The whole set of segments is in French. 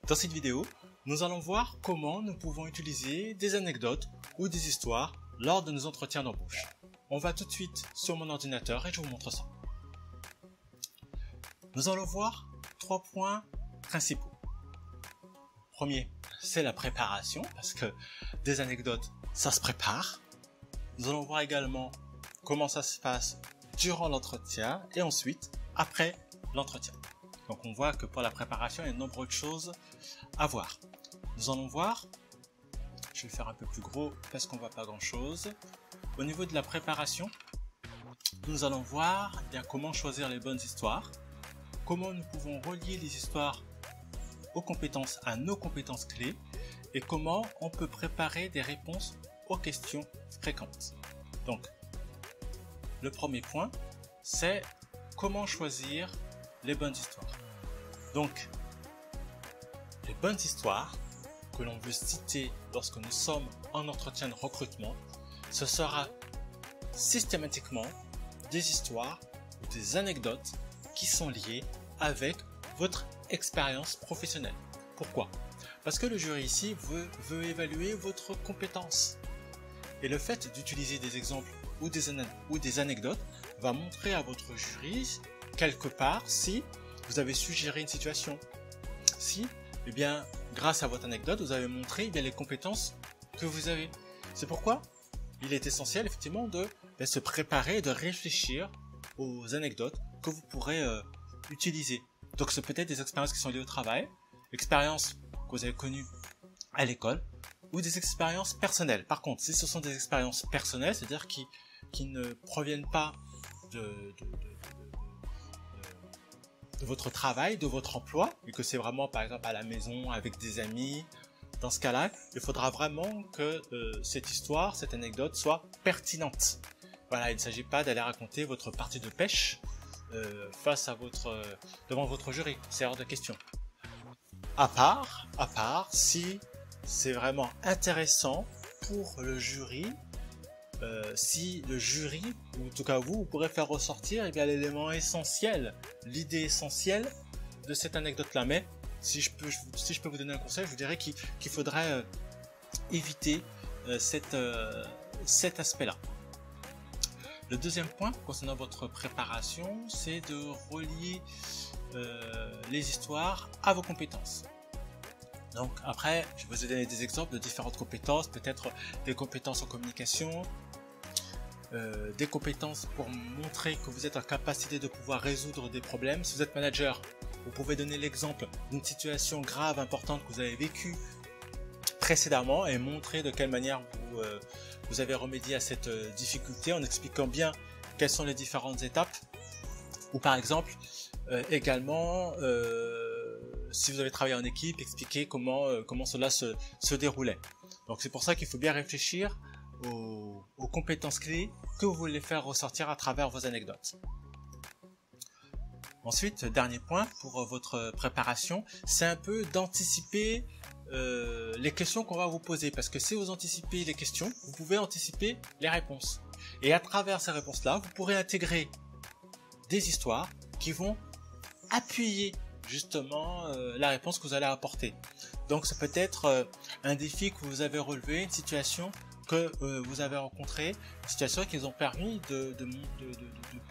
Dans cette vidéo, nous allons voir comment nous pouvons utiliser des anecdotes ou des histoires lors de nos entretiens d'embauche. On va tout de suite sur mon ordinateur et je vous montre ça. Nous allons voir 3 points principaux. Premier, c'est la préparation, parce que des anecdotes, ça se prépare. Nous allons voir également comment ça se passe durant l'entretien et ensuite après l'entretien. Donc on voit que pour la préparation, il y a de nombreuses choses à voir. Nous allons voir, je vais le faire un peu plus gros parce qu'on ne voit pas grand chose. Au niveau de la préparation, nous allons voir bien comment choisir les bonnes histoires, comment nous pouvons relier les histoires aux compétences, à nos compétences clés, et comment on peut préparer des réponses aux questions fréquentes. Donc, le premier point, c'est comment choisir les bonnes histoires. Donc, les bonnes histoires que l'on veut citer lorsque nous sommes en entretien de recrutement, ce sera systématiquement des histoires ou des anecdotes qui sont liées avec votre expérience professionnelle. Pourquoi? Parce que le jury ici veut évaluer votre compétence. Et le fait d'utiliser des exemples ou des anecdotes va montrer à votre jury quelque part si vous avez suggéré une situation. Si, eh bien, grâce à votre anecdote, vous avez montré eh bien, les compétences que vous avez. C'est pourquoi il est essentiel effectivement de se préparer et de réfléchir aux anecdotes que vous pourrez utiliser. Donc c'est peut-être des expériences qui sont liées au travail, expériences que vous avez connues à l'école, ou des expériences personnelles. Par contre, si ce sont des expériences personnelles, c'est-à-dire qui ne proviennent pas de votre travail, de votre emploi, et que c'est vraiment par exemple à la maison, avec des amis, dans ce cas-là, il faudra vraiment que cette histoire, cette anecdote soit pertinente. Voilà, il ne s'agit pas d'aller raconter votre partie de pêche face à devant votre jury, c'est hors de question. À part, si c'est vraiment intéressant pour le jury, si le jury, ou en tout cas vous pourrez faire ressortir eh bien l'élément essentiel, l'idée essentielle de cette anecdote-là. Mais si je peux vous donner un conseil, je vous dirais qu'il faudrait éviter cet aspect-là. Le deuxième point concernant votre préparation, c'est de relier les histoires à vos compétences. Donc après, je vais vous donner des exemples de différentes compétences, peut-être des compétences en communication, des compétences pour montrer que vous êtes en capacité de pouvoir résoudre des problèmes. Si vous êtes manager, vous pouvez donner l'exemple d'une situation grave, importante que vous avez vécue précédemment et montrer de quelle manière vous avez remédié à cette difficulté en expliquant bien quelles sont les différentes étapes. Ou par exemple, également, si vous avez travaillé en équipe, expliquer comment cela se déroulait. Donc c'est pour ça qu'il faut bien réfléchir aux compétences clés que vous voulez faire ressortir à travers vos anecdotes. Ensuite, dernier point pour votre préparation, c'est un peu d'anticiper les questions qu'on va vous poser, parce que si vous anticipez les questions, vous pouvez anticiper les réponses. Et à travers ces réponses-là, vous pourrez intégrer des histoires qui vont appuyer justement la réponse que vous allez apporter. Donc ça peut être un défi que vous avez relevé, une situation que vous avez rencontrée, une situation qui vous ont permis de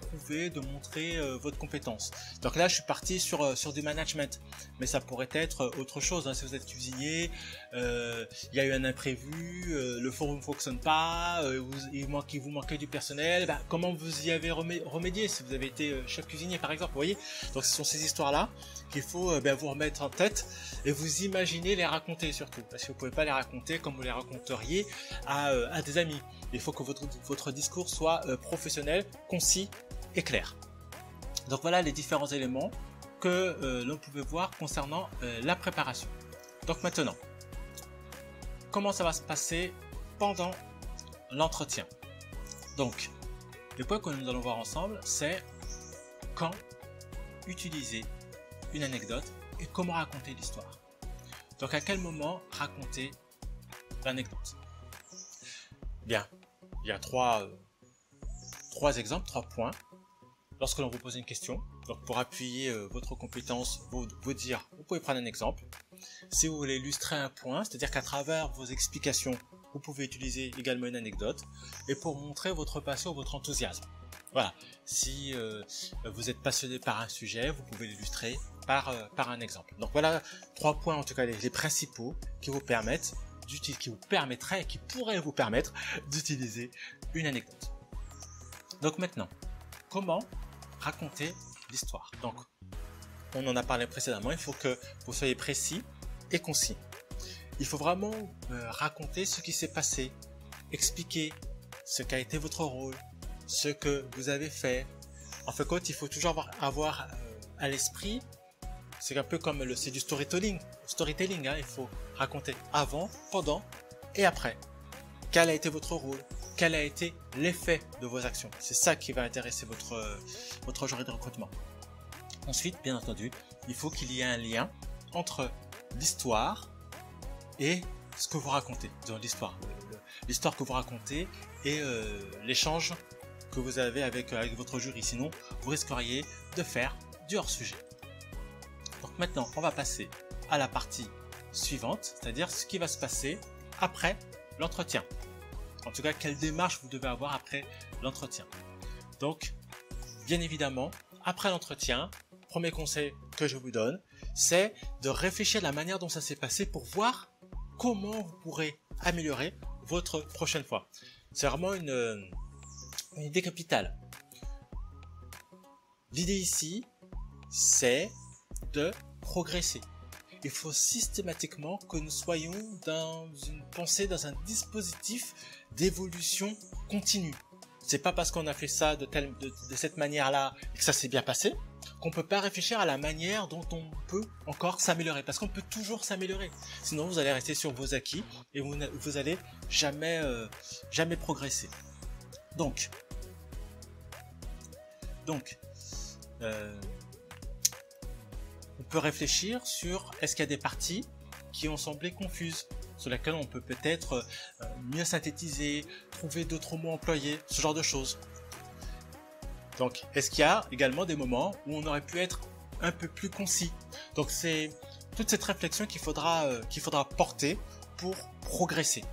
prouver, de montrer votre compétence. Donc là je suis parti sur du management, mais ça pourrait être autre chose, hein. Si vous êtes cuisinier, il y a eu un imprévu, le four ne fonctionne pas, il vous manquait du personnel, comment vous y avez remédié si vous avez été chef cuisinier par exemple, vous voyez. Donc ce sont ces histoires là qu'il faut vous remettre en tête et vous imaginer les raconter surtout, parce que vous ne pouvez pas les raconter comme vous les raconteriez à des amis. Il faut que votre discours soit professionnel, concis et clair. Donc voilà les différents éléments que l'on pouvait voir concernant la préparation. Donc maintenant, comment ça va se passer pendant l'entretien? Donc, les points que nous allons voir ensemble, c'est quand utiliser une anecdote et comment raconter l'histoire. Donc à quel moment raconter l'anecdote? Bien, il y a trois exemples, 3 points. Lorsque l'on vous pose une question, donc pour appuyer votre compétence, vous pouvez prendre un exemple. Si vous voulez illustrer un point, c'est-à-dire qu'à travers vos explications, vous pouvez utiliser également une anecdote, et pour montrer votre passion ou votre enthousiasme. Voilà, si vous êtes passionné par un sujet, vous pouvez l'illustrer par un exemple. Donc voilà 3 points, en tout cas les principaux, qui vous permettent qui pourraient vous permettre d'utiliser une anecdote. Donc maintenant, comment raconter l'histoire? Donc, on en a parlé précédemment, il faut que vous soyez précis et concis. Il faut vraiment raconter ce qui s'est passé, expliquer ce qu'a été votre rôle, ce que vous avez fait. En fin de compte, il faut toujours avoir à l'esprit, c'est un peu comme c'est du storytelling, hein, il faut raconter avant, pendant et après. Quel a été votre rôle? Quel a été l'effet de vos actions? C'est ça qui va intéresser votre jury de recrutement. Ensuite, bien entendu, il faut qu'il y ait un lien entre l'histoire et ce que vous racontez. Donc l'histoire que vous racontez et l'échange que vous avez avec votre jury. Sinon, vous risqueriez de faire du hors-sujet. Donc maintenant, on va passer à la partie suivante, c'est-à-dire ce qui va se passer après l'entretien. En tout cas, quelle démarche vous devez avoir après l'entretien. Donc, bien évidemment, après l'entretien, premier conseil que je vous donne, c'est de réfléchir à la manière dont ça s'est passé pour voir comment vous pourrez améliorer votre prochaine fois. C'est vraiment une idée capitale. L'idée ici, c'est de progresser. Il faut systématiquement que nous soyons dans une pensée, dans un dispositif d'évolution continue. C'est pas parce qu'on a fait ça de cette manière-là et que ça s'est bien passé qu'on peut pas réfléchir à la manière dont on peut encore s'améliorer, parce qu'on peut toujours s'améliorer. Sinon, vous allez rester sur vos acquis et vous allez jamais progresser. Donc, on peut réfléchir sur est-ce qu'il y a des parties qui ont semblé confuses, sur lesquelles on peut peut-être mieux synthétiser, trouver d'autres mots employés, ce genre de choses. Donc, est-ce qu'il y a également des moments où on aurait pu être un peu plus concis? Donc, c'est toute cette réflexion qu'il faudra porter pour progresser.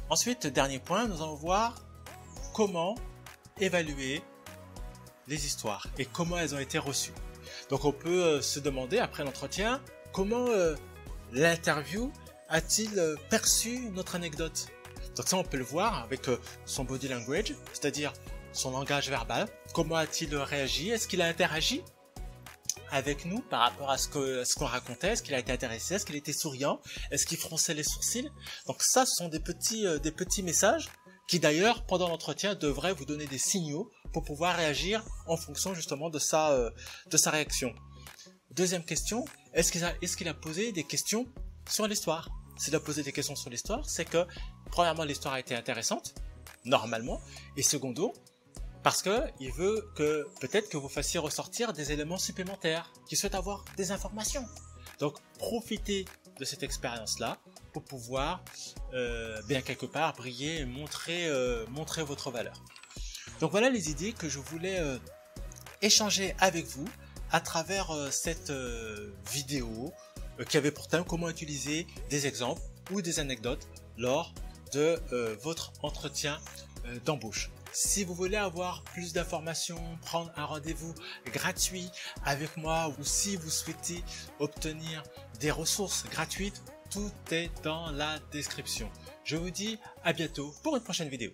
Ensuite, dernier point, nous allons voir comment évaluer les histoires et comment elles ont été reçues. Donc, on peut se demander après l'entretien comment l'interview a-t-il perçu notre anecdote. Donc ça, on peut le voir avec son body language, c'est-à-dire son langage verbal. Comment a-t-il réagi? Est-ce qu'il a interagi avec nous par rapport à ce qu'on racontait? Est-ce qu'il a été intéressé? Est-ce qu'il était souriant? Est-ce qu'il fronçait les sourcils? Donc ça, ce sont des petits messages qui d'ailleurs, pendant l'entretien, devraient vous donner des signaux pour pouvoir réagir en fonction justement de sa réaction. Deuxième question, est-ce qu'il a posé des questions sur l'histoire? S'il a posé des questions sur l'histoire, c'est que premièrement, l'histoire a été intéressante, normalement, et secondo, parce que il veut que peut-être que vous fassiez ressortir des éléments supplémentaires, qu'il souhaite avoir des informations. Donc, profitez de cette expérience-là pour pouvoir, bien quelque part, briller et montrer votre valeur. Donc voilà les idées que je voulais échanger avec vous à travers cette vidéo qui avait pour thème comment utiliser des exemples ou des anecdotes lors de votre entretien d'embauche. Si vous voulez avoir plus d'informations, prendre un rendez-vous gratuit avec moi ou si vous souhaitez obtenir des ressources gratuites, tout est dans la description. Je vous dis à bientôt pour une prochaine vidéo.